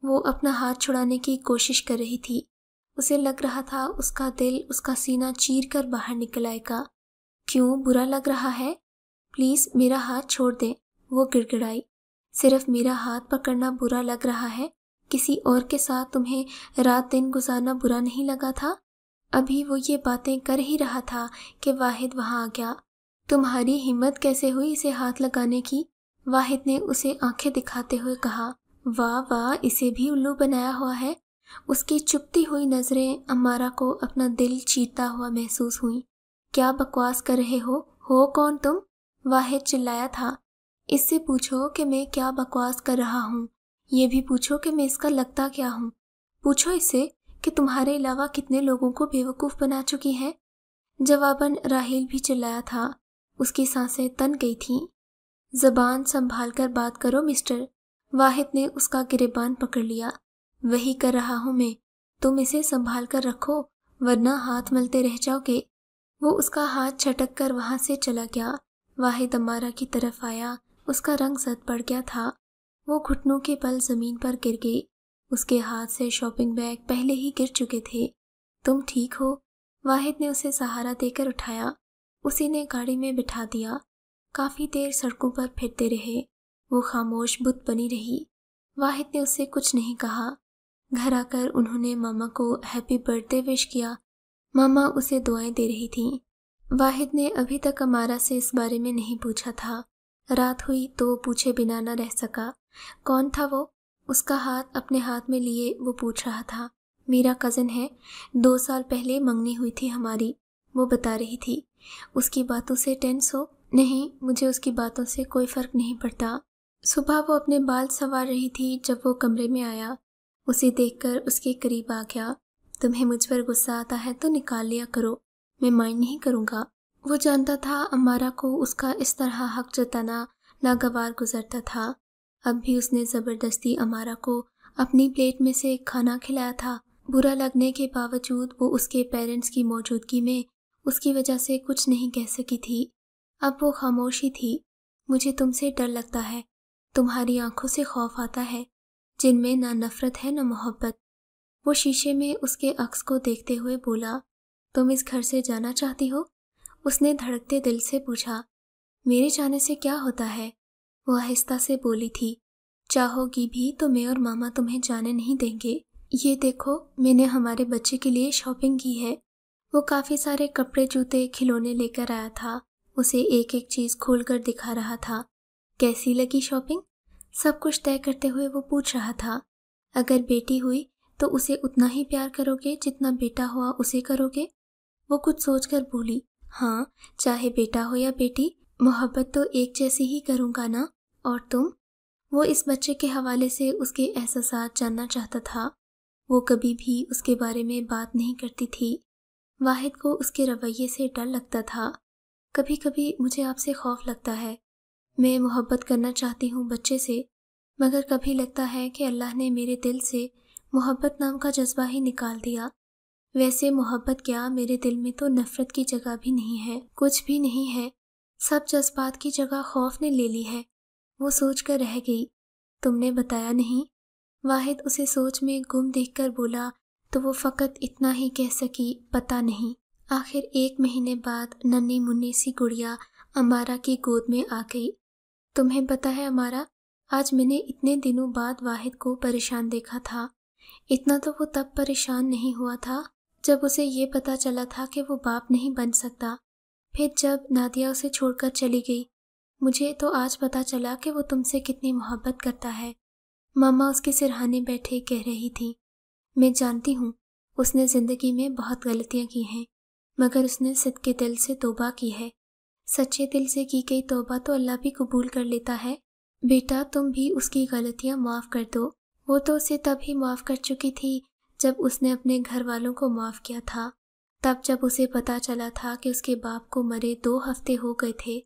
وہ اپنا ہاتھ چھڑانے کی کوشش کر رہی تھی۔ اسے لگ رہا تھا اس کا دل اس کا سینہ چیر کر باہر نکل آئے گا۔ کیوں، برا لگ رہا ہے؟ پلیز میرا ہاتھ چھوڑ دیں، وہ گڑ گڑائی۔ صرف میرا ہاتھ پکڑنا برا لگ رہا ہے؟ کسی اور کے ساتھ تمہیں رات دن گزارنا برا نہیں لگا تھا؟ ابھی وہ یہ باتیں کر ہی رہا تھا کہ واحد وہاں آ گیا۔ تمہاری ہمت کیسے ہوئی اسے ہاتھ لگانے کی؟ واحد نے اسے آنکھیں دکھاتے ہوئے کہا۔ واہ واہ، اسے بھی الو بنایا ہوا ہے۔ اس کی چپتی ہوئی نظریں امارہ کو اپنا دل چیرتا ہوا محسوس ہوئیں۔ کیا بکواس کر رہے ہو کون تم؟ واحد چلایا تھا۔ اس سے پوچھو کہ میں کیا بکواس کر رہا ہوں، یہ بھی پوچھو کہ میں اس کا لگتا کیا ہوں۔ پوچھو اس سے کہ تمہارے علاوہ کتنے لوگوں کو بیوقوف بنا چکی ہے۔ جواباً راحیل بھی چلایا تھا۔ اس کی سانسیں تن گئی تھیں۔ زبان سنبھال کر بات کرو مسٹر۔ واحد نے اس کا گریبان پکڑ لیا۔ وہی کر رہا ہوں میں، تم اسے سنبھال کر رکھو ورنہ ہاتھ ملتے رہ جاؤ گے۔ وہ اس کا ہاتھ چھٹک کر وہاں سے چلا گیا۔ واحد امارہ کی طرف آیا۔ اس کا رنگ زد پڑ گیا تھا۔ وہ گھٹنوں کے بل زمین پر گر گئی۔ اس کے ہاتھ سے شاپنگ بیگ پہلے ہی گر چکے تھے۔ تم ٹھیک ہو؟ واحد نے اسے سہارا دے کر اٹھایا، اسی نے گاڑی میں بٹھا دیا۔ کافی دیر سڑکوں پر پھرتے رہے، وہ خاموش بت بنی رہی۔ واحد نے اسے کچھ نہیں کہا۔ گھر آ کر انہوں نے ماما کو ہیپی برتھ ڈے وش کیا۔ ماما اسے دعائیں دے رہی تھیں۔ واحد نے ابھی تک امارا سے اس بارے میں نہیں پوچھا تھا۔ رات ہوئی تو وہ پوچھے بنا نہ رہ سکا۔ کون تھا وہ؟ اس کا ہاتھ اپنے ہاتھ میں لیے وہ پوچھ رہا تھا۔ میرا کزن ہے، 2 سال پہلے منگنی ہوئی تھی ہماری، وہ بتا رہی تھی۔ اس کی باتوں سے ٹینس ہو؟ نہیں، مجھے اس کی باتوں سے کوئی فرق نہیں پڑتا۔ صبح وہ اپنے بال سنوار رہی تھی جب وہ کمرے میں آیا۔ اسے دیکھ کر اس کے قریب آ گیا۔ تمہیں مجھ پر غصہ آتا ہے تو نکال لیا کرو، میں مائنڈ نہیں کروں گا۔ وہ جانتا تھا امارا کو اس کا اس طرح حق جتانا ناگوار گزرتا تھا۔ اب بھی اس نے زبردستی امارا کو اپنی پلیٹ میں سے کھانا کھلایا تھا۔ برا لگنے کے باوجود وہ اس کے پیرنٹس کی موجودگی میں اس کی وجہ سے کچھ نہیں کہہ سکی تھی۔ اب وہ خاموش ہی تھی۔ مجھے تم سے ڈر لگتا ہے، تمہاری آنکھوں سے خوف آتا ہے، جن میں نہ نفرت ہے نہ محبت۔ وہ شیشے میں اس کے عکس کو دیکھتے ہوئے بولا، تم اس گھر سے جانا چاہتی ہو؟ اس نے دھڑکتے دل سے پوچھا۔ میرے جانے سے کیا ہوتا ہے؟ وہ آہستہ سے بولی تھی، چاہو گی بھی تو میں اور ماما تمہیں جانے نہیں دیں گے۔ یہ دیکھو، میں نے ہمارے بچے کے لیے شاپنگ کی ہے۔ وہ کافی سارے کپڑے، جوتے، کھلونے لے کر آیا تھا۔ اسے ایک ایک چیز کھول کر دکھا رہا تھا۔ کیسی لگی شاپنگ؟ سب کچھ طے کرتے ہوئے وہ پوچھ رہا تھا۔ اگر بیٹی ہوئی تو اسے اتنا ہی پیار کرو گے جتنا بیٹا ہوا اسے کرو گے؟ وہ کچھ سوچ کر بولی، ہاں، چاہے بیٹا ہو یا بیٹی، محبت تو ایک جیسی ہی کروں گا نا۔ اور تم؟ وہ اس بچے کے حوالے سے اس کے احساسات جاننا چاہتا تھا۔ وہ کبھی بھی اس کے بارے میں بات نہیں کرتی تھی۔ واحد کو اس کے رویے سے ڈر لگتا تھا۔ کبھی کبھی مجھے آپ سے خوف لگتا ہے۔ میں محبت کرنا چاہتی ہوں بچے سے، مگر کبھی لگتا ہے کہ اللہ نے میرے دل سے محبت نام کا جذبہ ہی نکال دیا۔ ویسے محبت کیا، میرے دل میں تو نفرت کی جگہ بھی نہیں ہے، کچھ بھی نہیں ہے۔ سب جذبات کی جگہ خوف نے لے لی ہے۔ وہ سوچ کر رہ گئی، تم نے بتایا نہیں؟ واحد اسے سوچ میں گم دیکھ کر بولا تو وہ فقط اتنا ہی کہہ سکی، پتہ نہیں۔ آخر 1 مہینے بعد ننھی منی سی گڑیا امارا کی گود میں آ گئی۔ تمہیں پتہ ہے امارا، آج میں نے اتنے دنوں بعد واحد کو پریشان دیکھا تھا۔ اتنا تو وہ تب پریشان نہیں ہوا تھا جب اسے یہ پتہ چلا تھا کہ وہ باپ نہیں بن سکتا۔ پھر جب نادیہ اسے چھوڑ کر چلی گئی، مجھے تو آج پتہ چلا کہ وہ تم سے کتنی محبت کرتا ہے۔ ماما اس کے سرہانے بیٹھے کہہ رہی تھی، میں جانتی ہوں اس نے زندگی میں بہت غلطیاں کی ہیں، مگر اس نے صدقے دل سے توبہ کی ہے۔ سچے دل سے کی گئی توبہ تو اللہ بھی قبول کر لیتا ہے۔ بیٹا، تم بھی اس کی غلطیاں معاف کر دو۔ وہ تو اسے تب ہی معاف کر چکی تھی جب اس نے اپنے گھر والوں کو معاف کیا تھا، تب جب اسے پتہ چلا تھا کہ اس کے باپ کو مرے 2 ہفتے ہو گئے تھے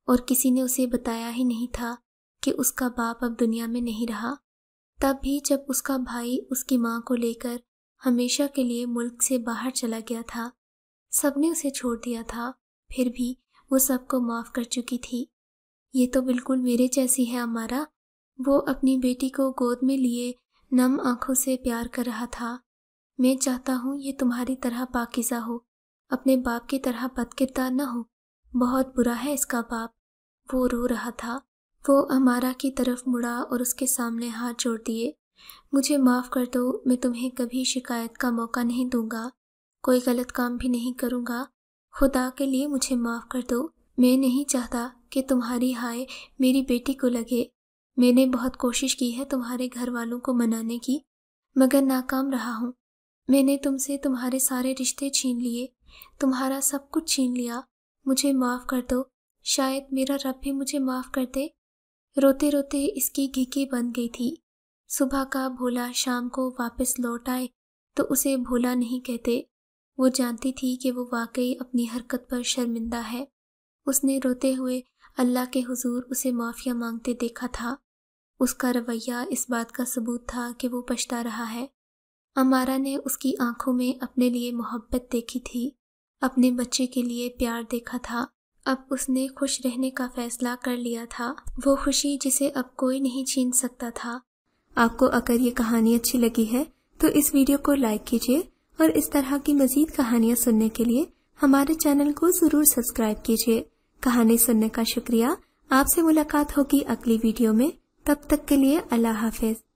اور کسی نے اسے بتایا ہی نہیں تھا کہ اس کا باپ اب دنیا میں نہیں رہا۔ تب بھی جب اس کا بھائی اس کی ماں کو لے کر ہمیشہ کے لیے ملک سے باہر چلا گیا تھا، سب نے اسے چھوڑ دیا تھا، پھر بھی وہ سب کو معاف کر چکی تھی۔ یہ تو بالکل میرے جیسی ہے امارا۔ وہ اپنی بیٹی کو گود میں لیے نم آنکھوں سے پیار کر رہا تھا۔ میں چاہتا ہوں یہ تمہاری طرح پاکیزہ ہو، اپنے باپ کی طرح بد کردار نہ ہو۔ بہت برا ہے اس کا باپ۔ وہ رو رہا تھا۔ وہ امارا کی طرف مڑا اور اس کے سامنے ہاتھ جوڑ دیے۔ مجھے معاف کر دو، میں تمہیں کبھی شکایت کا موقع نہیں دوں گا، کوئی غلط کام بھی نہیں کروں گا، خدا کے لیے مجھے معاف کر دو۔ میں نہیں چاہتا کہ تمہاری ہائے میری بیٹی کو لگے۔ میں نے بہت کوشش کی ہے تمہارے گھر والوں کو منانے کی، مگر ناکام رہا ہوں۔ میں نے تم سے تمہارے سارے رشتے چھین لیے، تمہارا سب کچھ چھین لیا۔ مجھے معاف کر دو، شاید میرا رب بھی مجھے معاف کر دے۔ روتے روتے اس کی گھیگی بن گئی تھی۔ صبح کا بھولا شام کو واپس لوٹ آئے تو اسے بھولا نہیں کہتے۔ وہ جانتی تھی کہ وہ واقعی اپنی حرکت پر شرمندہ ہے۔ اس نے روتے ہوئے اللہ کے حضور اسے معافیا مانگتے دیکھا تھا۔ اس کا رویہ اس بات کا ثبوت تھا کہ وہ پچھتا رہا ہے۔ امارا نے اس کی آنکھوں میں اپنے لیے محبت دیکھی تھی، اپنے بچے کے لیے پیار دیکھا تھا۔ اب اس نے خوش رہنے کا فیصلہ کر لیا تھا، وہ خوشی جسے اب کوئی نہیں چھین سکتا تھا۔ آپ کو اگر یہ کہانی اچھی لگی ہے تو اس ویڈیو کو لائک کیجیے اور اس طرح کی مزید کہانیاں سننے کے لیے ہمارے چینل کو ضرور سبسکرائب کیجیے۔ کہانی سننے کا شکریہ۔ آپ سے ملاقات ہوگی اگلی ویڈیو میں، تب تک کے لیے اللہ حافظ۔